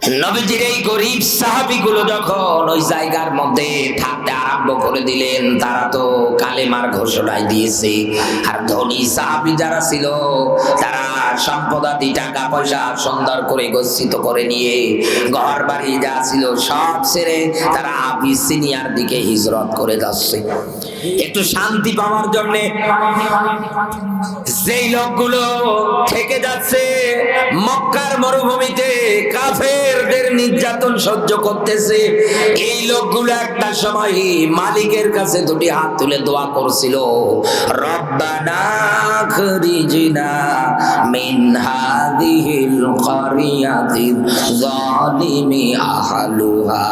নবীজির এই গরিব সাহাবীগুলো যখন ওই জায়গার মধ্যে থাকতে আরম্ভ করে দিলেন, তারা তো কালেমার ঘোষণায় দিয়েছে। আর ধনী সাহাবী যারা ছিল তারা সম্পদাদি টাকা পয়সা সুন্দর করে গচ্ছিত করে নিয়ে ঘর বাড়ি যা ছিল সব ছেড়ে তারা আবিসিনিয়ার দিকে হিজরত করে যাচ্ছে একটু শান্তি পাওয়ার জন্য। যেই লোকগুলো থেকে যাচ্ছে মক্কার মরুভূমিতে কাফেরদের নির্যাতন সহ্য করতেছে, এই লোকগুলো একটা সময় মালিকের কাছে দুটি হাত তুলে দোয়া করছিল, রব্বানা আখরিজনা মিন হাযিহিল ক্বরিয়াতিল যালিমি আহলুহা।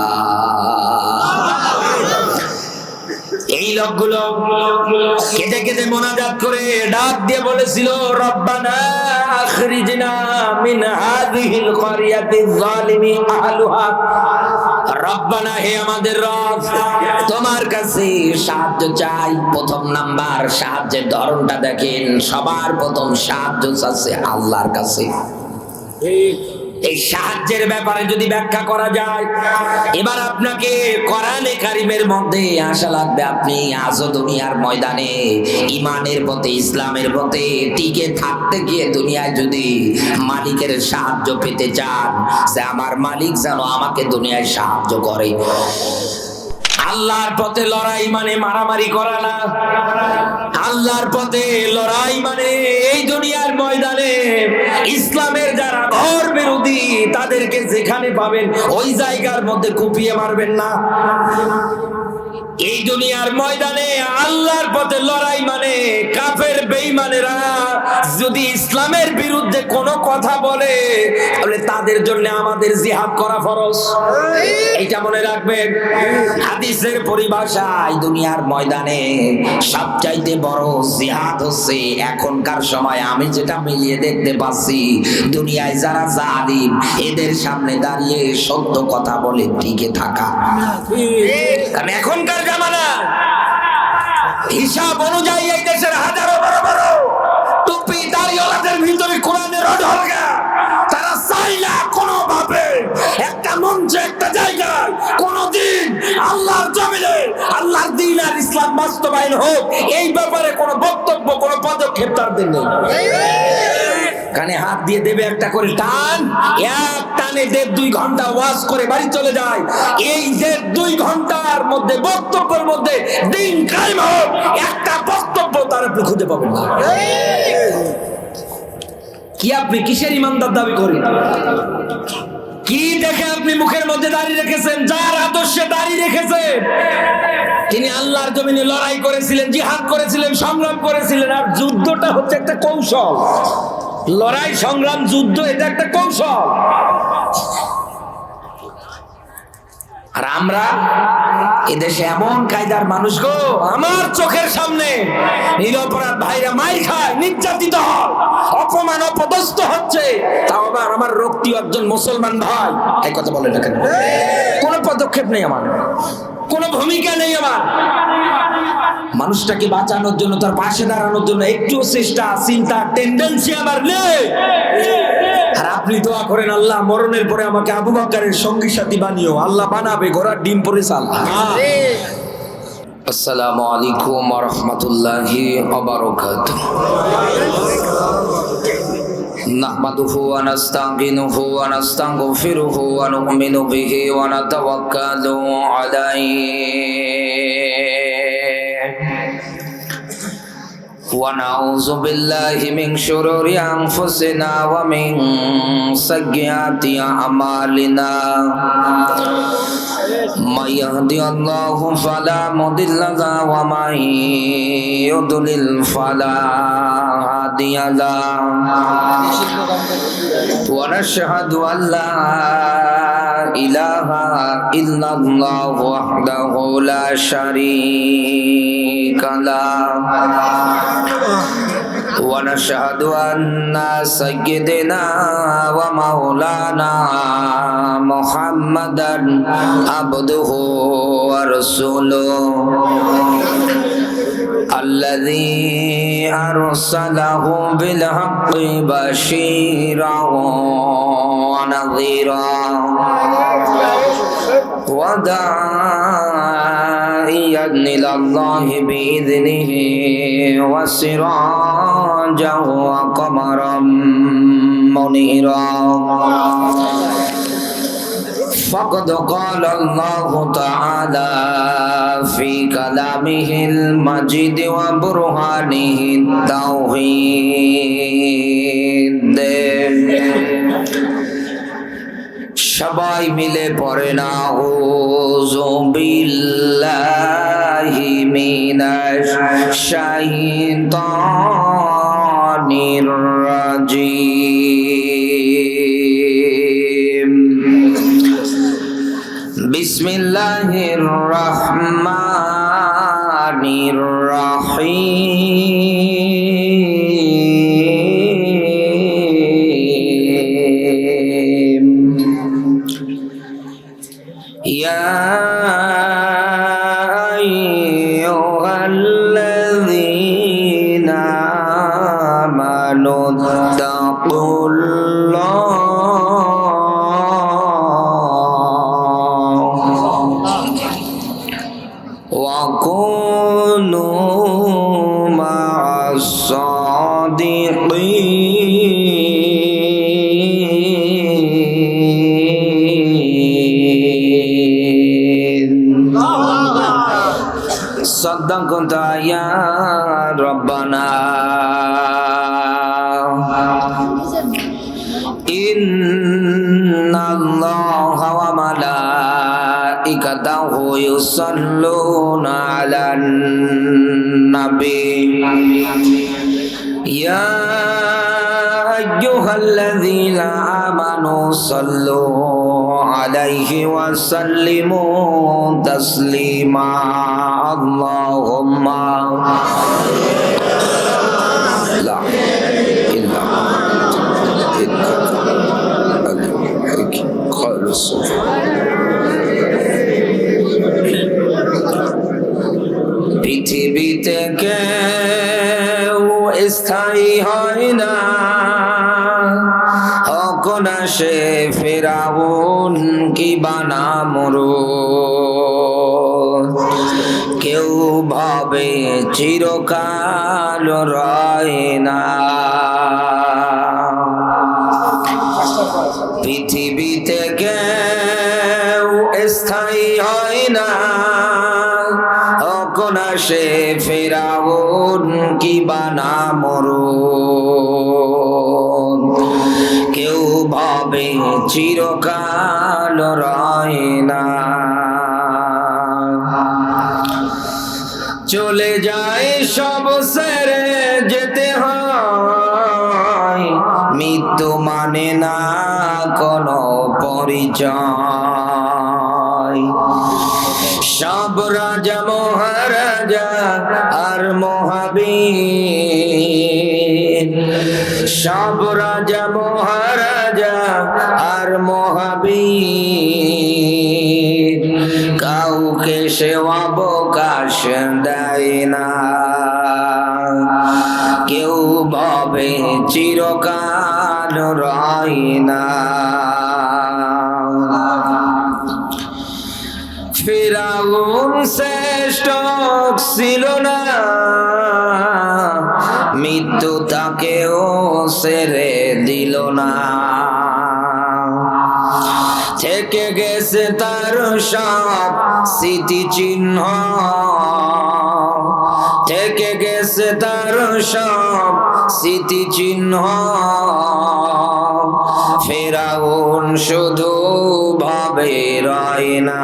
এই লোকগুলো কেঁদে কেঁদে মোনাজাত করে ডাক দিয়ে বলেছিল, রব্বানা আখরিজনা মিন হাযিহিল ক্বরিয়াতিল যালিমি আহলুহা। রব্বানা, হে আমাদের রব, তোমার কাছে সাহায্য চাই। প্রথম নাম্বার সাহায্যের ধরনটা দেখেন, সবার প্রথম সাহায্য চাচ্ছে আল্লাহর কাছে। এই সাহায্যের ব্যাপারে যদি ব্যাখ্যা করা যায়, এবার আপনাকে কোরআনে কারিমের মধ্যে আসা লাগবে। আপনি আজও দুনিয়ার ময়দানে ইমানের পথে, ইসলামের পথে টিকে থাকতে গিয়ে দুনিয়ায় যদি মালিকের সাহায্য পেতে চান, সে আমার মালিক যেন আমাকে দুনিয়ায় সাহায্য করে। আল্লাহর পথে লড়াই মানে মারামারি করা না। আল্লাহর পথে লড়াই মানে এই দুনিয়ার ময়দানে ইসলামের যারা ঘর বিরোধী তাদেরকে যেখানে পাবেন ওই জায়গার মধ্যে কুপিয়ে মারবেন না। এই দুনিয়ার ময়দানে আল্লাহর পথে লড়াই মানে কাফের বেঈমানেরা যদি ইসলামের বিরুদ্ধে কোনো কথা বলে তাহলে তাদের জন্য আমাদের জিহাদ করা ফরজ। এটা মনে রাখবেন। হাদিসের পরিভাষায় দুনিয়ার ময়দানে সবচাইতে বড় জিহাদ হচ্ছে এখনকার সময় আমি যেটা মিলিয়ে দেখতে পাচ্ছি, দুনিয়ায় যারা জালিম এদের সামনে দাঁড়িয়ে সত্য কথা বলে টিকে থাকা। কারণ এখনকার জামানা হিসাব অনুযায়ী এই দেশের হাজারো বড় বড় টুপি দাড়িওয়ালাদের ভিতরে কোরআনের অঢলগা। তারা চাই না কোনোভাবে একটা মঞ্চে, একটা জায়গায় কোনোদিন আল্লাহর জমিনে আল্লাহর দ্বীন আর ইসলাম বাস্তবায়ন হোক, এই ব্যাপারে কোনো বক্তব্য, কোনো পদক্ষেপ তাদের নেই। কানে হাত দিয়ে দেবে একটা করে টান, এক টানে 1.5-2 ঘন্টা ওয়াজ করে বাড়ি চলে যায়। এই 1.5-2 ঘন্টার মধ্যে বক্তব্যের মধ্যে দিন কায়েম হোক, একটা বক্তব্য তার আপনি খুঁজে পাবেন না। কি আপনি কিসের ইমানদার দাবি করেন? কি দেখে আপনি মুখের মধ্যে দাঁড়িয়ে রেখেছেন? যার আদর্শে দাঁড়িয়ে রেখেছেন তিনি আল্লাহর জমিনে লড়াই করেছিলেন, জিহাদ করেছিলেন, সংগ্রাম করেছিলেন। আর যুদ্ধটা হচ্ছে একটা কৌশল। লড়াই, সংগ্রাম, যুদ্ধ এটা একটা কৌশল। আর আমরা এদেশে এমন কায়দার মানুষ গো, আমার চোখের সামনে নিরপরাধ ভাইরা মাই খায়, নির্যাতিত হয়, অপমান অপদস্থ হচ্ছে, তাও আবার আমার রক্তি একজন মুসলমান ভাই এই কথা বলে না কেন? কোনো পদক্ষেপ নেই আমার, কোনো ভূমিকা নেই আমার। মানুষটাকে বাঁচানোর জন্য, তার পাশে দাঁড়ানোর জন্য একটু চেষ্টা, চিন্তা, টেন্ডেন্সি আমার নেই। আর আপনি দোয়া করেন, আল্লাহ মরণের পরে আমাকে আবু বকরের সঙ্গী সাথী বানিও। আল্লাহ বানাবে, ঘোড়ার ডিম পরে চাল। আসসালামু আলাইকুম ওয়া রাহমাতুল্লাহি ওয়া বারাকাতুহু। নাহমাদুহু ওয়া নাস্তাঈনুহু ওয়া নাস্তাগফিরুহু ওয়া নু'মিনু বিহি ওয়া নাতাওয়াক্কালু আলাইহি ونعوذ بالله من شرور أنفسنا ومن سيئات أعمالنا من يهدي الله فلا مضل له ومن يضلل فلا هادي له ونشهد أن لا إله إلا الله وحده لا شريك له ونشهد أن سيدنا ومولانا محمدا عبده ورسوله الذي أرسله بالحق بشيرا ونذيرا وداعيا إلى الله بإذنه وسراجا وقمرا منيرا فقد قال الله تعالى في كلامه المجيد وبرهانه التوحيد সবাই মিলে পড়েন আউযু বিল্লাহি মিনাশ শাইতানির রাজিম বিসমিল্লাহির রহমানির রহিম ইয়া আইয়ুহাল্লাযীনা আমানু وكونوا مع الصادقين صدقت يا ربنا إن الله وملائكته يصلون على النبي يا أيها الذين آمنوا صلوا عليه وسلموا تسليما اللهم لا إله إلا أنت الحكيم خالص পৃথিবীতে কেউ স্থায়ী হয় না হোক না সে ফিরআউন কিবা নমরুদ কেউ ভাবে চিরকাল রয় না পৃথিবীতে কেউ স্থায়ী হয় না হোক না সে ফিরআউন কিবা নমরুদ কেউ ভাবে চিরকাল রয় না চলে যায় সব ছেড়ে যেতে হয় মৃত্যু মানে না কোনো পরিচয় সব রাজা মহারাজা আর মহাবীর সব রাজা মহারাজা আর মহাবীর কাউকে সে অবকাশ দেয় না কেউ ভাবে চিরকাল রয় না ফিরআউন শ্রেষ্ঠ ছিল না মৃত্যু তাকেও ছেড়ে দিল না থেকে গেছে তার সব স্মৃতিচিহ্ন থেকে গেছে তার সব স্মৃতিচিহ্ন ফিরআউন শুধু ভাবে রয় না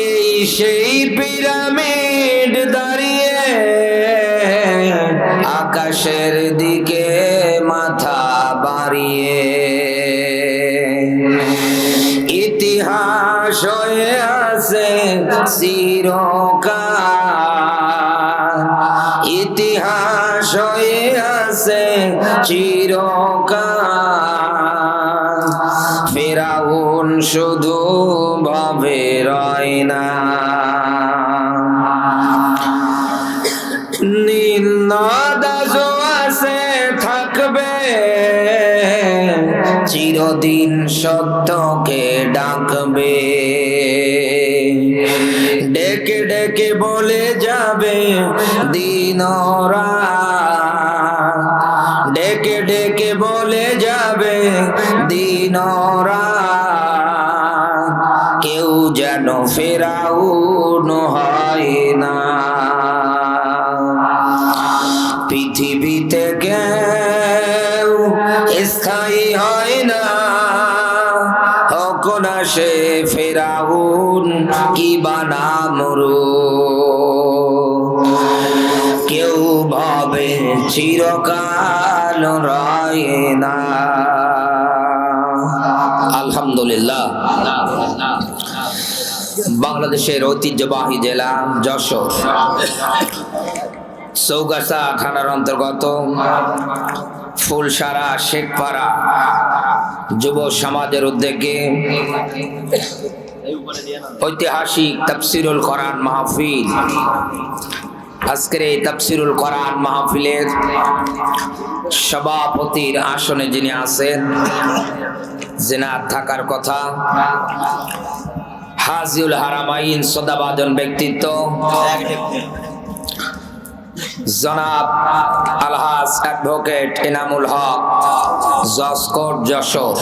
এই সেই পিরামিড দাঁড়িয়ে আকাশের দিকে মাথা বাড়িয়ে ইতিহাস হয়ে আছে চিরকাল ইতিহাস হয়ে আছে চিরকাল ফিরআউন শুধু ভাবে রয় না চিরদিন সত্যকে ডাকবে, ডেকে ডেকে বলে যাবে দিন রাত, ডেকে ডেকে বলে যাবে দিন রাত, কেউ যেন ফেরাউন হয় না। পৃথিবীতে কেউ স্থায়ী হয় না, হোক না সে ফেরাউন কি নামরূদ, কেউ ভাবে চিরকাল রয় না। আলহামদুলিল্লাহ। বাংলাদেশের ঐতিহ্যবাহী জেলা যশোর, চৌগাছা থানার অন্তর্গত ফুলসারা শেখপাড়া যুব সমাজের উদ্যোগে ঐতিহাসিক তাফসিরুল কোরআন মাহফিল। আজকের এই তাফসিরুল কোরআন মাহফিলের সভাপতির আসনে যিনি আছেন, জেনার থাকার কথা, হাজিউল হারামাইন সদাবাজন ব্যক্তিত্ব জনাব আলহাজ অ্যাডভোকেট এনামুল হক, জজ কোর্ট যশোর।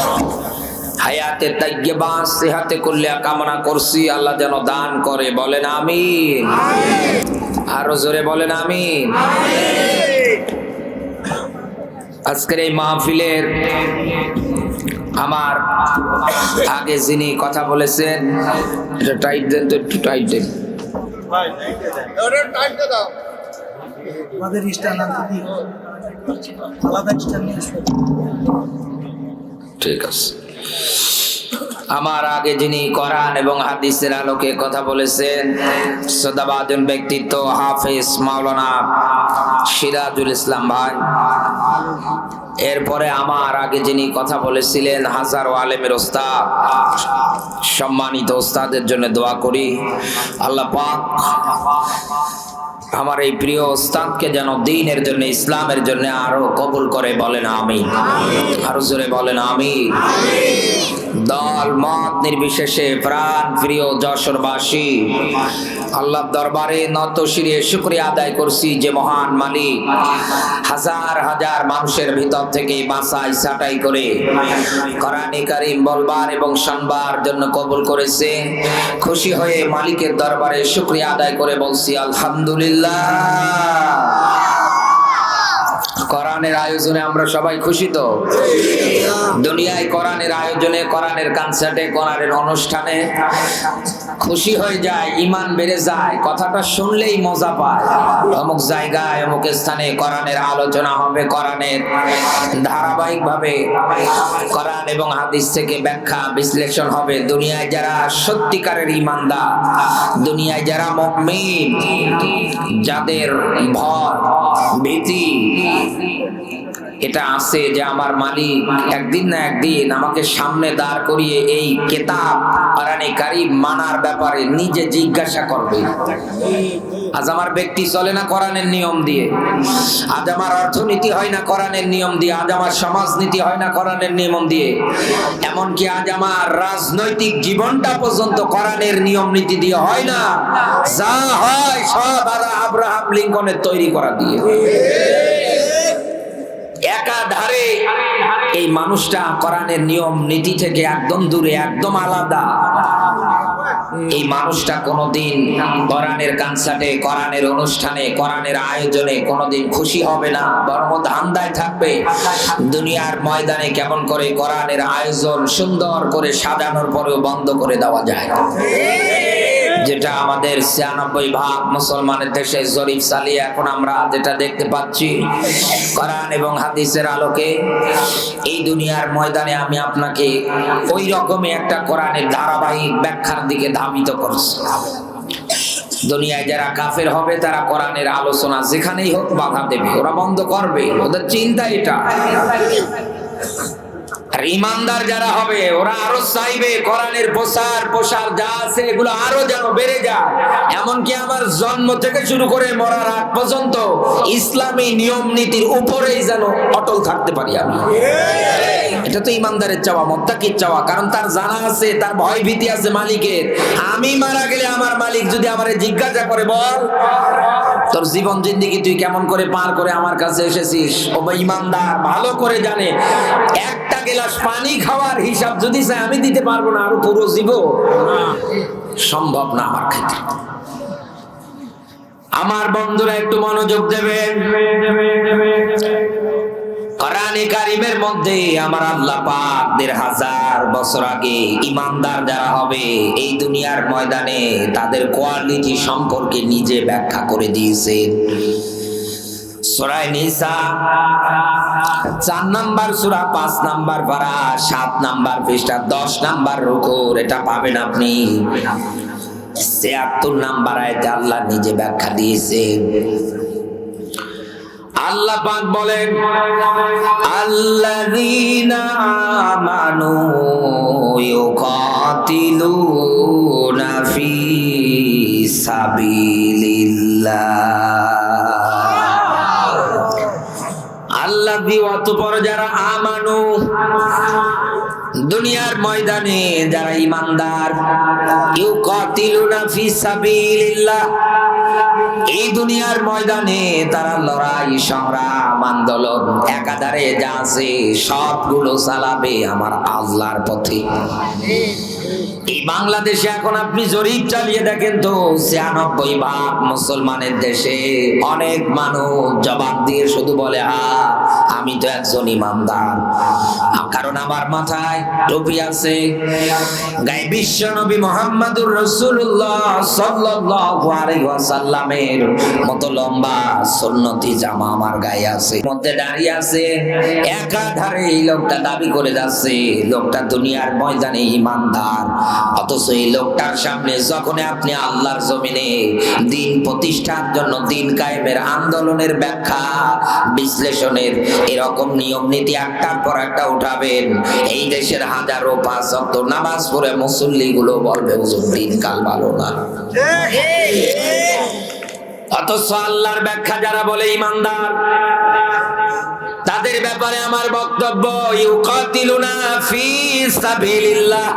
হায়াতে তাইয়্যিবা সিহাতে কুল্লিয়া কামনা করছি, আল্লাহ যেন দান করে, বলেন আমিন। আরো জোরে বলেন আমিন। আজকের এই মাহফিলের আমার আগে যিনি কথা বলেছেন, এটা টাইট দেন তো, একটু টাইট দেন। ঠিক আছে। আমার আগে যিনি কোরআন এবং হাদিসের আলোকে কথা বলেছেন, শ্রদ্ধাভাজন ব্যক্তিত্ব হাফেজ মাওলানা সিরাজুল ইসলাম ভাই। এরপরে আমার আগে যিনি কথা বলেছিলেন, হাজারো আলেমের ওস্তাদ, সম্মানিত ওস্তাদের জন্য দোয়া করি আল্লাহ পাক আমার এই প্রিয় ওস্তাদকে যেন দ্বীনের জন্য, ইসলামের জন্য আরো কবুল করে, বলেন আমিন। আরো জোরে বলেন আমিন। দল মত নির্বিশেষে প্রাণ প্রিয় যশোরবাসী আল্লাহর দরবারে নত শিরে শুকরিয়া আদায় করছি যে মহান মালিক হাজার হাজার মানুষের ভিতর থেকে বাছাই ছাঁটাই করে কোরআনে কারীম বলবার এবং শুনবার জন্য কবুল করেছে। খুশি হয়ে মালিকের দরবারে শুকরিয়া আদায় করে বলছি আলহামদুলিল্লাহ। কোরআনের আয়োজনে আমরা সবাই খুশি তো? দুনিয়ায় কোরআনের আয়োজনে, কোরআনের কনসার্টে, কোরআনের অনুষ্ঠানে খুশি হয়ে যায়, ঈমান বেড়ে যায়, কথাটা শুনলেই মজা পায়। অমুক জায়গায় অমুক স্থানে কোরআনের আলোচনা হবে, কোরআনের ধারাবাহিকভাবে কোরআন এবং হাদিস থেকে ব্যাখ্যা বিশ্লেষণ হবে। দুনিয়ায় যারা সত্যিকারের ঈমানদার, দুনিয়ায় যারা মুমিন, যাদের ভয় ভীতি এটা আছে যে আমার মালিক একদিন না একদিন আমাকে সামনে দাঁড় করিয়ে এই কিতাব কোরআনে কারীম মানার ব্যাপারে নিজে জিজ্ঞাসা করবে। আজ আমার ব্যক্তি চলে না কোরআনের নিয়ম দিয়ে, আজ আমার অর্থনীতি হয় না কোরআনের নিয়ম দিয়ে, আজ আমার সমাজনীতি হয় না কোরআনের নিয়ম দিয়ে, এমনকি আজ আমার রাজনৈতিক জীবনটা পর্যন্ত কোরআনের নিয়ম নীতি দিয়ে হয় না। যা হয় সব আব্রাহাম লিঙ্কনের তৈরি করা দিয়ে। একাধারে এই মানুষটা কোরআনের নিয়ম নীতি থেকে একদম দূরে, একদম আলাদা। এই মানুষটা কোনোদিন কোরআনের কনসার্টে, কোরআনের অনুষ্ঠানে, কোরআনের আয়োজনে কোনোদিন খুশি হবে না, বরং ধান্দায় থাকবে দুনিয়ার ময়দানে কেমন করে কোরআনের আয়োজন সুন্দর করে সাজানোর পরেও বন্ধ করে দেওয়া যায়। যেটা আমাদের ৯৬% মুসলমানের দেশে জরিপ চালিয়ে এখন আমরা যেটা দেখতে পাচ্ছি, কোরআন এবং হাদিসের আলোকে এই দুনিয়ার ময়দানে আমি আপনাকে ওই রকমই একটা কোরআনের ধারাবাহিক ব্যাখ্যার দিকে ধাবিত করছি। দুনিয়ায় যারা কাফের হবে তারা কোরআনের আলোচনা যেখানেই হোক বাধা দেবে, ওরা বন্ধ করবে, ওদের চিন্তা এটা। আর ইমানদার যারা হবে ওরা আরো চাইবে কোরআনের প্রসার যা আছে এগুলো আরো যেন বেড়ে যায়, এমনকি আমার জন্ম থেকে শুরু করে মরার আগ পর্যন্ত ইসলামী নিয়ম নীতির উপরেই যেন অটল থাকতে পারি আমি। এটা তো ইমানদারের চাওয়া, মুত্তাকির চাওয়া, কারণ তার জানা আছে, তার ভয় ভীতি আছে মালিকের। আমি মারা গেলে আমার মালিক যদি আমারে জিজ্ঞাসা করে, বল তোর জীবন জিন্দেগি তুই কেমন করে পার করে আমার কাছে এসেছিস, ও ইমানদার ভালো করে জানে একটা গ্লাস পানি খাওয়ার হিসাব যদি চাই আমি দিতে পারবো না, আরো পুরো জীবন সম্ভব না আমার ক্ষেত্রে। আমার বন্ধুরা একটু মনোযোগ দেবেন। কোরআনে কারিমের মধ্যে আমার আল্লাহ পাক ১৫০০ বছর আগে ইমানদার যারা হবে এই দুনিয়ার ময়দানে তাদের কোয়ালিটি সম্পর্কে নিজে ব্যাখ্যা করে দিয়েছেন। সূরা নিসা ৪ নাম্বার সূরা ৫ নাম্বার পারা ৭ নাম্বার পৃষ্ঠা ১০ নাম্বার রুকু, এটা পাবেন আপনি। ৭৬ নাম্বার আয়াতে আল্লাহ নিজে ব্যাখ্যা দিয়েছেন। আল্লাহ পাক বলেন, আল্লাযীনা আমানু ইউকাতিলুনা ফি সাবিলিল্লাহ। আল্লাযী অতঃপর যারা আমানু, দুনিয়ার ময়দানে যারা ইমানদার, ইউকাতিলুনা ফি সাবিলিল্লাহ, এই দুনিয়ার ময়দানে তারা লড়াই সংগ্রাম আন্দোলন একাধারে যা আছে সবগুলো চালাবে আমার আল্লাহর পথে। এই বাংলাদেশে এখন আপনি জরিপ চালিয়ে দেখেন তো ৯৬% মুসলমানের দেশে অনেক মানুষ জবাব দিয়ে শুধু বলে, আমি তো একজন ইমানদার, কারণ আমার মাথায় টুপি আছে, গায়ে বিশ্ব নবী মুহাম্মদুর রাসূলুল্লাহ সাল্লাল্লাহু আলাইহি ওয়াসাল্লামের মতো লম্বা সুন্নতি জামা আমার গায়ে আছে, মধ্যে দাঁড়িয়ে আছে। একাধারে এই লোকটা দাবি করে যাচ্ছে লোকটা দুনিয়ার ময়দানে ইমানদার, অথচ এই লোকটার সামনে যখন আপনি আল্লাহর জমিনে দিন প্রতিষ্ঠার জন্য দিন কায়েমের আন্দোলনের ব্যাখ্যা বিশ্লেষণের এরকম নিয়ম নীতি একটার পর একটা উঠাবেন, এই দেশের হাজারো ৫ ওয়াক্ত নামাজ পড়ে মুসল্লি গুলো বলবে হুজুর দিনকাল ভালো না। অথচ আল্লাহর ব্যাখ্যা যারা বলে ইমানদার তাদের ব্যাপারে আমার বক্তব্য, ইউকাতিলুনা ফি সাবিলিল্লাহ,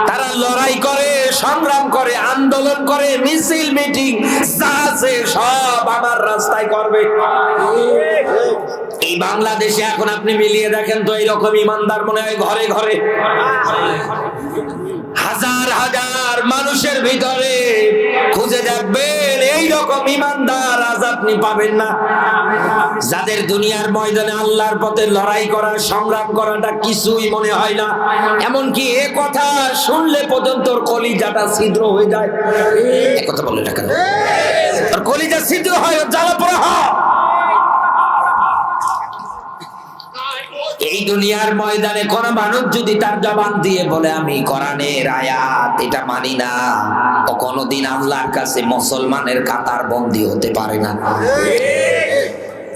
তারা লড়াই করে, সংগ্রাম করে, আন্দোলন করে, মিছিল মিটিং যা আছে সব আমার রাস্তায় করবে। এই বাংলাদেশে এখন আপনি মিলিয়ে দেখেন তো এইরকম ইমানদার মনে হয় ঘরে ঘরে, হাজার হাজার মানুষের ভিতরে খুঁজে দেখবেন এইরকম ইমানদার আজ আপনি পাবেন না, যাদের দুনিয়ার ময়দানে আল্লাহর পথে লড়াই করা সংগ্রাম করাটা কিছুই মনে হয় না, এমনকি এ কথা শুনলে পর্যন্ত ওর কলিজাটা ছিদ্র হয়ে যায়। এ কথা বলে না কেন? ওর কলিজা ছিদ্র হয়, ওর জ্বালা পোড়া হয়। এই দুনিয়ার ময়দানে কোন মানুষ যদি তার জবান দিয়ে বলে আমি কোরআনের আয়াত এটা মানি না, ও কোনদিন আল্লাহর কাছে মুসলমানের কাতার বন্দী হতে পারে না।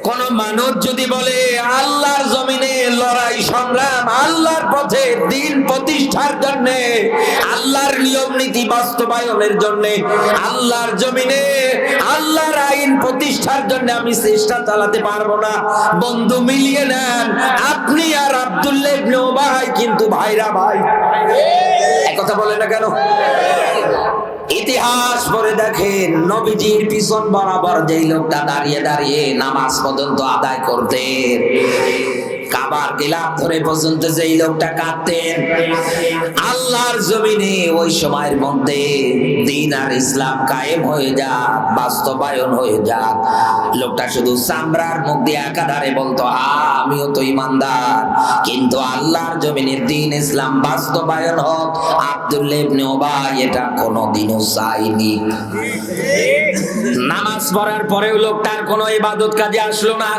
কোন মানুষ যদি বলে আল্লাহর জমিনে লড়াই সংগ্রাম আল্লাহর পথে দিন প্রতিষ্ঠার জন্য, আল্লাহর নিয়ম নীতি বাস্তবায়নের জন্য, আল্লাহর জমিনে আল্লাহর আইন প্রতিষ্ঠার জন্য আমি চেষ্টা চালাতে পারবো না, বন্ধু মিলিয়ে নেন আপনি আর আব্দুল্লাহ ইবনে উবাই কিন্তু ভাইরা ভাই। এক কথা বলে না কেন? ইতিহাস পড়ে দেখেন নবীজির পিছন বরাবর যেই লোকটা দাঁড়িয়ে দাঁড়িয়ে নামাজ পর্যন্ত আদায় করতেন, কাবার গিলাফ ধরে পর্যন্ত যেই লোকটা কাঁদতেন, আল্লাহর জমিনে ওই সময়ের মধ্যে দ্বীন আর ইসলাম কায়েম হয়ে যাক, বাস্তবায়ন হয়ে যাক, লোকটা শুধু চামড়ার মুখ দিয়ে একাধারে বলতো আমিও তো ইমানদার, কিন্তু আল্লাহর জমিনে দ্বীন ইসলাম বাস্তবায়ন হোক আব্দুল্লাহ ইবনে উবাই এটা কোনোদিনও চাইনি। নামাজ পড়ার পরেও লোকটার কোনো ইবাদত কাজে আসলো না।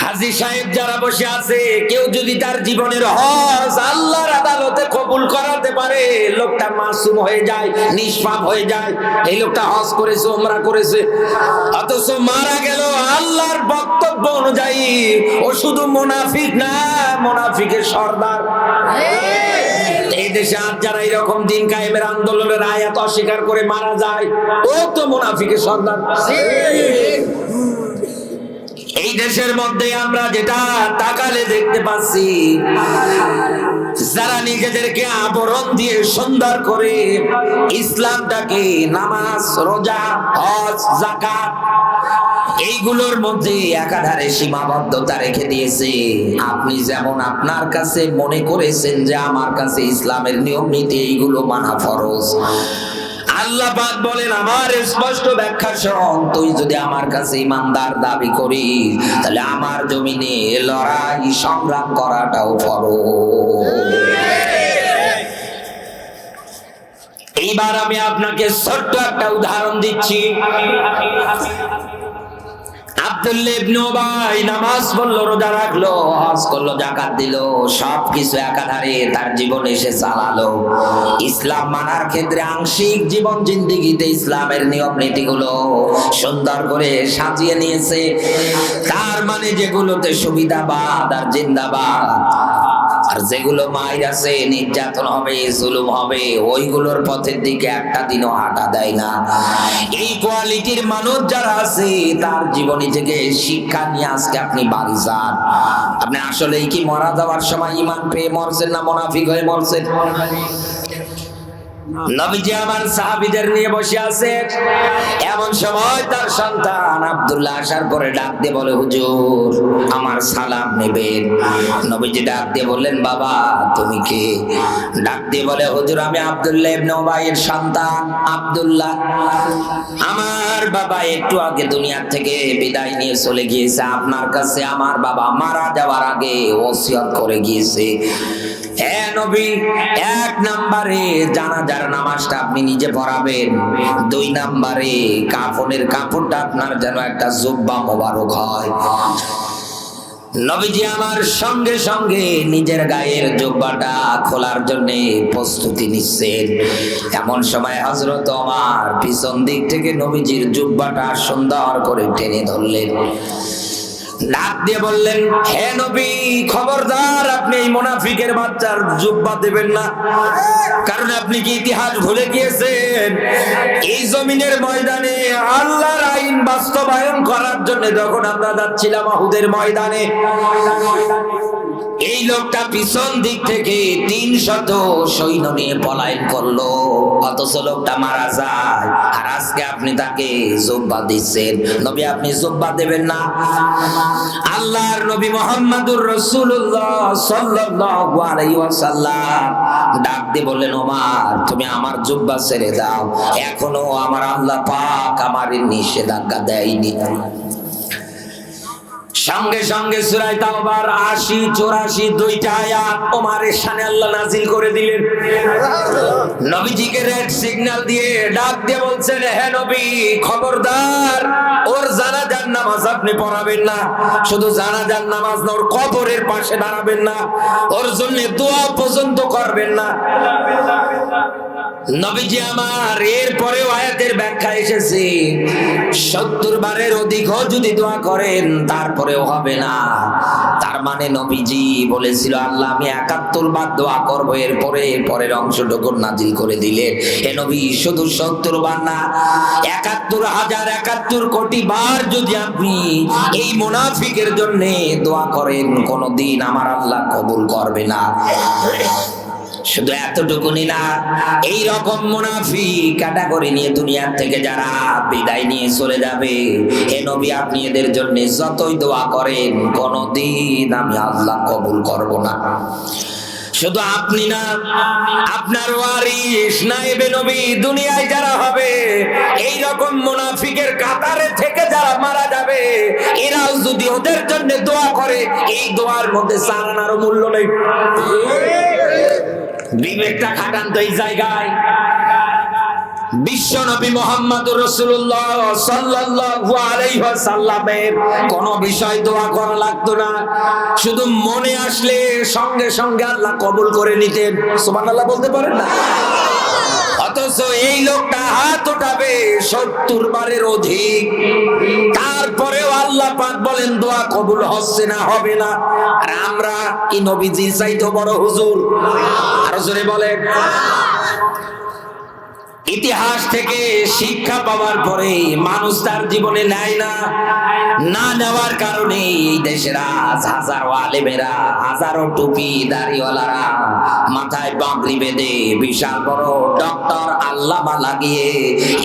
হাজী সাহেব যারা বসে আছে কেউ যদি তার জীবনের হজ আল্লাহর আদালত আদালতে কবুল করাতে পারে, লোকটা মাসুম হয়ে যায়, নিষ্পাপ হয়ে যায়। এই লোকটা হজ করেছে, উমরা করেছে, অথচ মারা গেল আল্লাহর বক্তব্য অনুযায়ী। ও শুধু মুনাফিক না, মুনাফিকের সর্দার। এই দেশে আজ যারা এরকম দিন কায়েমের আন্দোলনের আয়াত অস্বীকার করে মারা যায়, ও তো মুনাফিকের সর্দার। এই দেশের মধ্যে আমরা যেটা তাকালে দেখতে পাচ্ছি, যারা নিজেদেরকে আবরণ দিয়ে সুন্দর করে ইসলামটাকে নামাজ, রোজা, হজ, যাকাত এইগুলোর মধ্যে একাধারে সীমাবদ্ধতা রেখে দিয়েছে। আপনি যেমন আপনার কাছে মনে করেছেন যে আমার কাছে ইসলামের নিয়ম নীতি এইগুলো মানা ফরজ, আল্লাহ পাক বলেন আমার স্পষ্ট ব্যাখ্যা শোন, তুই যদি আমার কাছে ইমানদার দাবি করিস তাহলে আমার জমিনে লড়াই সংগ্রাম করাটাও ফরজ। এইবার আমি আপনাকে ছোট্ট একটা উদাহরণ দিচ্ছি। আব্দুল্লাহ ইবনে উবাই নামাজ পড়লো, রোজা রাখলো, হজ করলো, যাকাত দিল, সবকিছু একাধারে তার জীবনে এসে চালালো। ইসলাম মানার ক্ষেত্রে আংশিক জীবন জিন্দেগিতে ইসলামের নিয়ম নীতিগুলো সুন্দর করে সাজিয়ে নিয়েছে। তার মানে যেগুলোতে সুবিধাবাদ আর জিন্দাবাদ, আর যেগুলো মায়ের আছে, নির্যাতন হবে, জুলুম হবে, ওইগুলোর পথের দিকে একটা দিনও হাঁটা দেয় না। এই কোয়ালিটির মানুষ যারা আছে তার জীবনী থেকে শিক্ষা নিয়ে আজকে আপনি বাড়ি যান। আপনি আসলে কি মারা যাওয়ার সময় ঈমান পেয়ে মরছেন না মুনাফিক হয়ে মরছেন? নবীজি আমার সাহাবীদের নিয়ে বসে আছে, এমন সময় তার সন্তান আব্দুল্লাহ আসার পরে ডাক দিয়ে বলে, হুজুর আমার সালাম নেবেন। নবীজি ডাক দিয়ে বললেন, বাবা তুমি কে? ডাক দিয়ে বলে, হুজুর আমি আব্দুল্লাহ ইবনে উবাইয়ের সন্তান আব্দুল্লাহ। আমার বাবা একটু আগে দুনিয়া থেকে বিদায় নিয়ে চলে গিয়েছে। আপনার কাছে আমার বাবা মারা যাওয়ার আগে ওসিয়ত করে গিয়েছে, হে নবী, 1 নম্বরে জানাজার নামাজটা আপনি নিজে পড়াবেন, 2 নম্বরে কাফনের কাপড়টা আপনার যেন একটা জুব্বা মোবারক হয়। নবীজি আমার সঙ্গে সঙ্গে নিজের গায়ের জুব্বাটা খোলার জন্য প্রস্তুতি নিচ্ছেন। এমন সময় হযরত ওমর পিছন দিক থেকে নবীজির জুব্বাটা সুন্দর করে টেনে ধরলেন, ডাক দিয়ে বললেন, হে নবী খবরদার আপনি এই মুনাফিকের বাচ্চার জুব্বা দেবেন না, কারণ আপনি কি ইতিহাস ভুলে গিয়েছেন? এই জমিনের ময়দানে আল্লাহর আইন বাস্তবায়ন করার জন্য যখন আমরা যাচ্ছিলাম উহুদের ময়দানে, এই লোকটা পিছন দিক থেকে 300 সৈন্য নিয়ে পলায়ন করলো, অথচ লোকটা মারা যায়, আর আজকে আপনি তাকে জুব্বা দিচ্ছেন। নবী আপনি জুব্বা দেবেন না? আল্লাহর নবী মুহাম্মদুর রাসূলুল্লাহ সাল্লাল্লাহু আলাইহি ওয়াসাল্লাম ডাক দিয়ে বললেন, ওমর তুমি আমার জুব্বা ছেড়ে দাও, এখনো আমার আল্লাহ পাক আমার নিষেধাজ্ঞা দেয়নি। সঙ্গে সঙ্গে সূরা তাওবার 80-84 দুইটা আয়াত ওমরের শানে আল্লাহ নাজিল করে দিলেন। নবীজিকে রেড সিগন্যাল দিয়ে ডাক দিয়ে বলছেন, হে নবী খবরদার ওর জানাজার নামাজ আপনি পড়াবেন না, শুধু জানাজার নামাজ না, ওর কবরের পাশে দাঁড়াবেন না, ওর জন্য দোয়া পর্যন্ত করবেন না। নবীজি আমার এরপরেও আয়াতের ব্যাখ্যা এসেছে, 70 বারের অধিকও যদি দোয়া করেন তারপরেও হবে না। তার মানে নবীজি বলেছিল, আল্লাহ আমি 71 বার দোয়া করব, এরপরে পরের অংশটুকু নাজিল করে দিলেন। হে নবী শুধু 70 বার না, 71,071 কোটি বার যদি আপনি এই মুনাফিকের জন্য দোয়া করেন, কোনদিন আমার আল্লাহ কবুল করবে না। শুধু এতটুকুনি না, এই রকম মুনাফিক ক্যাটাগরি নিয়ে দুনিয়ার থেকে যারা বিদায় নিয়ে চলে যাবে, হে নবী আপনি এদের জন্য যতই দোয়া করেন কোনদিন আমি আল্লাহ কবুল করব না। শুধু আপনি না, আপনার ওয়ারিস নায়েবে নবী দুনিয়ায় যারা হবে, এই রকম মুনাফিকের কাতারে থেকে যারা মারা যাবে, এরাও যদি ওদের জন্য দোয়া করে, এই দোয়ার মধ্যে সারানারও মূল্য নেই। বিবেকটা খাটান তো এই জায়গায়। বিশ্ব নবী মুহাম্মদুর রাসূলুল্লাহ সাল্লাল্লাহু আলাইহি ওয়াসাল্লামের কোন বিষয় দোয়া করা লাগতো না, শুধু মনে আসলে সঙ্গে সঙ্গে আল্লাহ কবুল করে নিতেন। সুবহানাল্লাহ বলতে পারেন না? অথচ এই লোকটা হাত উঠাবে 70 বারের অধিক, তারপরেও আল্লাহ পাক বলেন দোয়া কবুল হচ্ছে না, হবে না। আর আমরা কি নবীজির চাইতে বড় হুজুর? আরো জোরে বলেন। ইতিহাস থেকে শিক্ষা পাওয়ার পরে মানুষ তার জীবনে নেয় না, না নেওয়ার কারণে এই দেশের হাজারো আলেমেরা, হাজারো টুপি দাড়িওয়ালারা মাথায় পাগড়ি বেঁধে বিশাল বড় ডক্টর আল্লামা লাগিয়ে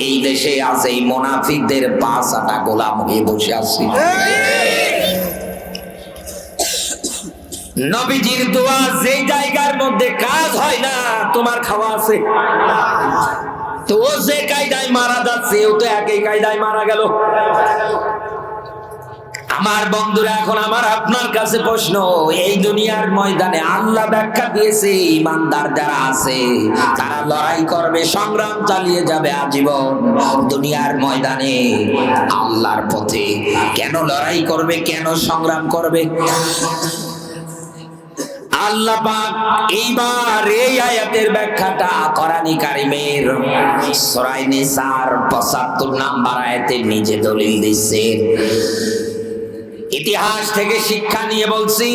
এই দেশে আছে এই মুনাফিকদের পাঁচাটা গোলাম হয়ে বসে আছে। নবীজির দোয়া যে জায়গার মধ্যে কাজ হয় না, তোমার খাওয়া আছে তো ও যে কায়দায় মারা যাচ্ছে, ও তো একই কায়দায় মারা গেল। আমার বন্ধুরা, এখন আমার আপনার কাছে প্রশ্ন, এই দুনিয়ার ময়দানে আল্লাহ ব্যাখ্যা দিয়েছে ইমানদার যারা আছে তারা লড়াই করবে, সংগ্রাম চালিয়ে যাবে আজীবন দুনিয়ার ময়দানে আল্লাহর পথে। কেন লড়াই করবে, কেন সংগ্রাম করবে? আল্লাহ পাক এইবার এই আয়াতের ব্যাখ্যাটা কোরআনে কারীমের সূরা নিসার ৭৫ নম্বর আয়াতে নিজে দলিল দিচ্ছেন। ইতিহাস থেকে শিক্ষা নিয়ে বলছি,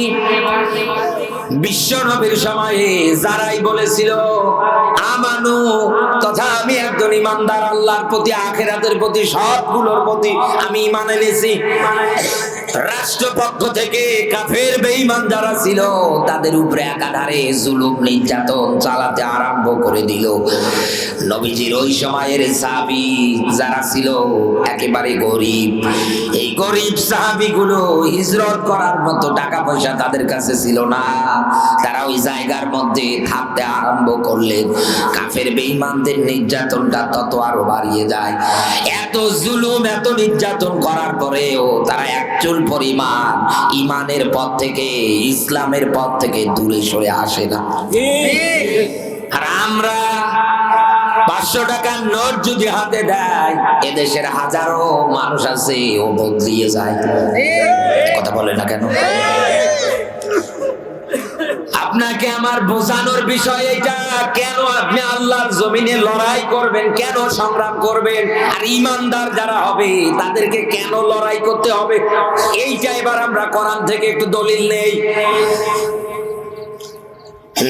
বিশ্ব নবীর সময়ে যারাই বলেছিল আমানু, তথা আমি একজন ইমানদার, আল্লাহর প্রতি, আখিরাতের প্রতি, সবগুলোর প্রতি আমি ঈমান এনেছি, রাষ্ট্রপক্ষ থেকে কাফের বেঈমান যারা ছিল তাদের উপরে একাধারে জুলুম নির্যাতন চালাতে আরম্ভ করে দিল। নবীজির ওই সময়ের সাহাবী যারা ছিল একেবারে গরিব, এই গরিব সাহাবীগুলো হিজরত করার মতো টাকা পয়সা তাদের কাছে ছিল না। তারা ওই জায়গার মধ্যে থাকতে আরম্ভ করলেন। কাফের বেঈমানদের নির্যাতনটা তত আরো বাড়িয়ে যায়। এত জুলুম, এত নির্যাতন করার পরেও তারা একচুল পরিমাণ ইমানের পথ থেকে, ইসলামের পথ থেকে দূরে সরে আসে না। আর আমরা 500 টাকার নোট যদি হাতে দেয়, এদেশের হাজারো মানুষ আছে ও বদলিয়ে যায়। কথা বলে না কেন? আপনাকে আমার বোঝানোর বিষয় এটা, কেন আপনি আল্লাহর জমিনে লড়াই করবেন, কেন সংগ্রাম করবেন, আর ইমানদার যারা হবে তাদেরকে কেন লড়াই করতে হবে, এইটা এবার আমরা কোরআন থেকে একটু দলিল নেই।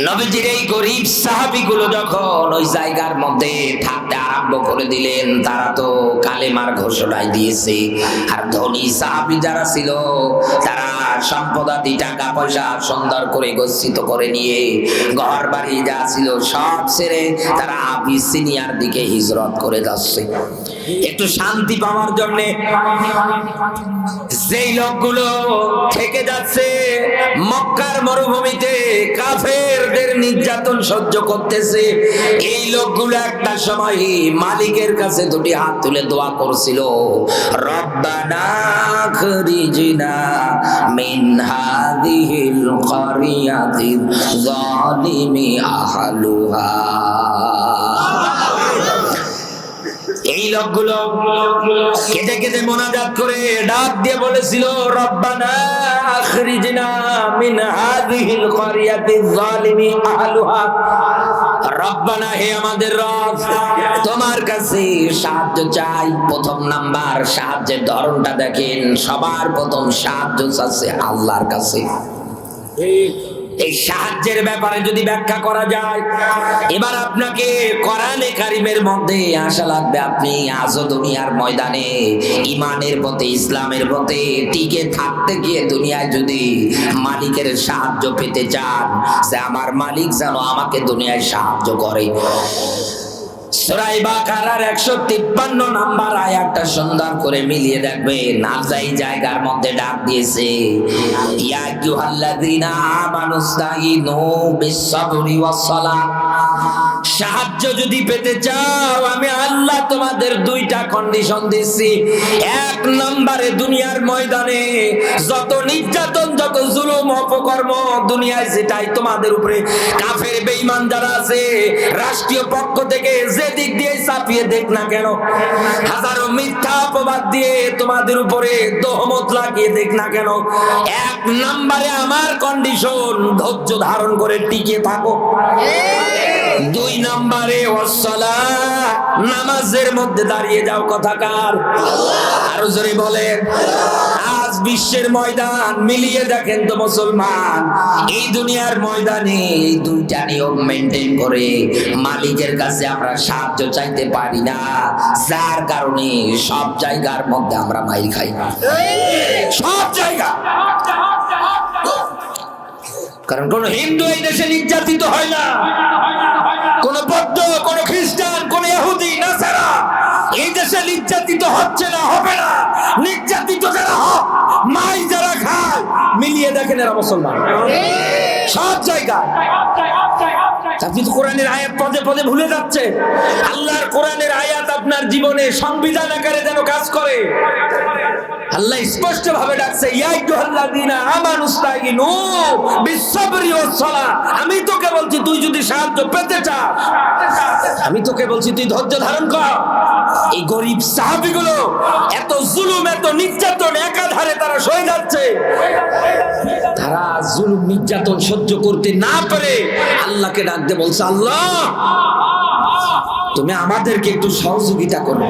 নবীজির এই গরিব সাহাবীগুলো যখন ওই জায়গার মধ্যে থাকতে আরম্ভ করে দিলেন, তারা তো কালেমার ঘোষণায় দিয়েছে। আর ধনী সাহাবী যারা ছিল তারা সম্পদাদি, টাকা পয়সা সুন্দর করে গচ্ছিত করে নিয়ে ঘর বাড়ি যা ছিল সব ছেড়ে তারা আবিসিনিয়ার দিকে হিজরত করে যাচ্ছে একটু শান্তি পাওয়ার জন্য। যেই লোকগুলো থেকে যাচ্ছে মক্কার মরুভূমিতে কাফেরদের নির্যাতন সহ্য করতেছে, এই লোকগুলো একটা সময় মালিকের কাছে দুটি হাত তুলে দোয়া করছিল, রব্বানা আখরিজনা মিন হাযিহিল ক্বরিয়াতিল যালিমি আহলুহা। এই লোকগুলো কেঁদে কেঁদে মোনাজাত করে ডাক দিয়ে বলেছিল, রব্বানা আখরিজনা মিন হাযিহিল ক্বরিয়াতিল যালিমি আহলুহা। রব্বানা, হে আমাদের রব, তোমার কাছে সাহায্য চাই। প্রথম নাম্বার সাহায্যের ধরনটা দেখেন, সবার প্রথম সাহায্য চাচ্ছে আল্লাহর কাছে। এই সাহায্যের ব্যাপারে যদি ব্যাখ্যা করা যায়, এবার আপনাকে কোরআনে কারীমের মধ্যে আসা লাগবে। আপনি আজও দুনিয়ার ময়দানে ইমানের পথে, ইসলামের পথে টিকে থাকতে গিয়ে দুনিয়ায় যদি মালিকের সাহায্য পেতে চান, সে আমার মালিক যেন আমাকে দুনিয়ায় সাহায্য করে। সূরা বাকারার 153 নাম্বার আয়াতটা সুন্দর করে মিলিয়ে দেখবেন। এই জায়গার মধ্যে ডাক দিয়েছে, ইয়া আইয়ুহাল্লাযীনা আমানুস্তাঈনু বিস-সাবরি ওয়াস-সালাহ। সাহায্য যদি পেতে চাও, আমি আল্লাহ তোমাদের দুইটা কন্ডিশন দিচ্ছি। এক নম্বরে, দুনিয়ার ময়দানে যত নির্যাতন, যত জুলুম, অপকর্ম দুনিয়ায় যেটাই তোমাদের উপরে কাফের বেঈমান যারা আছে, রাষ্ট্রীয় পক্ষ থেকে যে দিক দিয়ে চাপিয়ে দেখ না কেন, হাজারো মিথ্যা অপবাদ দিয়ে তোমাদের উপরে তহমত লাগিয়ে দেখ না কেন, এক নম্বরে আমার কন্ডিশন, ধৈর্য ধারণ করে টিকে থাকো। দুই নম্বরে ওয়াসসালাহ, নামাজের মধ্যে দাঁড়িয়ে যাও। কথাকার আরো জোরে বলেন। আজ বিশ্বের ময়দান মিলিয়ে দেখেন তো মুসলমান, এই দুনিয়ার ময়দানে এই দুইটা নিয়ম মেনটেন করে মালিকের কাছে আমরা সাহায্য চাইতে পারি না, যার কারণে সব জায়গার মধ্যে আমরা মাইর খাই। সব জায়গা। কারণ কোন হিন্দু এই দেশে নির্যাতিত হয় না, কোন বৌদ্ধ, কোন খ্রিস্টান, কোন ইহুদি, নাসারা এই দেশে নির্যাতিত হচ্ছে না, হবে না। নির্যাতিত যারা হয়, মাই যারা খায়, মিলিয়ে দেখেন এরা মুসলমান। সব জায়গায়। আপনি তো কোরআনের আয়াত পদে পদে ভুলে যাচ্ছে। আল্লাহর কোরআনের আয়াত আপনার জীবনে সংবিধান আকারে যেন কাজ করে। আল্লাহ স্পষ্ট ভাবে ডাকছে, ইয়া আইয়ুহাল্লাযীনা আমানুস্তাঈনু বিসসাবরি ওয়াস-সালাহ। আমি তোকে বলছি, তুই যদি সাহায্য পেতে চাস, আমি তোকে বলছি তুই ধৈর্য ধারণ কর। এই গরিব সাহাবীগুলো এত জুলুম, এত নির্যাতন একাধারে তারা সয়ে যাচ্ছে। তারা জুলুম নির্যাতন সহ্য করতে না পারে আল্লাহকে ডাকতে বলছে, আল্লাহ তুমি আমাদেরকে একটু সহযোগিতা করো।